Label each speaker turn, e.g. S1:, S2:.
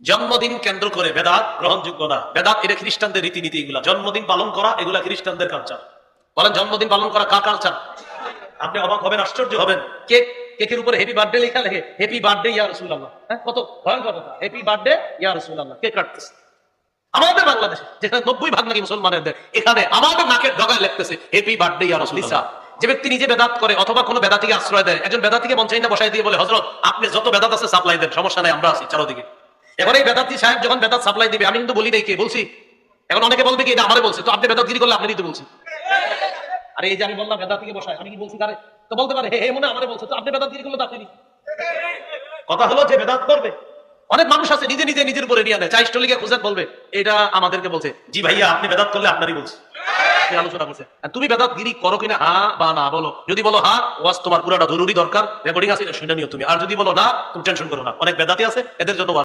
S1: জন্মদিন কেন্দ্র করে বেদাত গ্রহণযোগ্য না। বেদাত এটা খ্রিস্টানদের রীতিনীতি, এগুলা জন্মদিন পালন করা এগুলা খ্রিস্টানদের কালচার। বলেন জন্মদিন পালন করা কার কালচার? আপনি অবাক হবেন, আশ্চর্য হবেন। কেক, কেকের উপরে হ্যাপি বার্থডে লেখা, লেখে হ্যাপি বার্থডে ইয়া রাসূলুল্লাহ। হ্যাঁ, কত ভয়ঙ্কর কথা, হ্যাপি বার্থডে ইয়া রাসূলুল্লাহ। কেক কাটতেছে আমাদের বাংলাদেশে, যেখানে 90% নাকি মুসলমানের দেশ, এখানে আমাদের নাকের ডগায় লিখতেছে হ্যাপি বার্থডে ইয়া রাসূলুল্লাহ। যে ব্যক্তি নিজে বেদাত করে অথবা কোনো বেদাতিকে আশ্রয় দেয়, একজন বেদাতিকে মঞ্চাই না বসাই দিয়ে বলে, হযরত আপনি যত বেদাত আছে সাপ্লাই দেন, সমস্যা নাই, আমরা আছি চারদিকে। এখন এই বেদাতি সাহেব যখন বেদাত সাপ্লাই দিবে, আমি কিন্তু বলি নাই কে বলছি। এখন অনেকে বলবে কি এটা আমারে বলছে, তো আপনি বেদাতগিরি করলে আপনারই তো বলছি। আরে এই যে আমি বললাম বেদাতিকে বসাই, আমি কি বলছি তারে? তো বলতে পারে হে মনে আমারে বলছে, তো আপনি বেদাতগিরি করলে তো আপনি। কথা হলো যে বেদাত করবে, অনেক মানুষ আছে নিজে নিজে নিজের উপরে নিয়ে নেয়, চাইষ্টলিকে খুঁজে বলবে এটা আমাদেরকে বলছে। জি ভাইয়া, আপনি বেদাত করলে আপনারই বলছে। আলোচনা করছে, তুমি বেদাতগিরি করো কিনা হ্যাঁ বা না বলো। যদি বলো হ্যাঁ, ওয়াজ তোমার পুরাটা জরুরি দরকার, রেকর্ডিং আছে, শুনে নিও তুমি। আর যদি বলো না, তুমি টেনশন করো না, অনেক বেদাতি আছে, এদের জন্য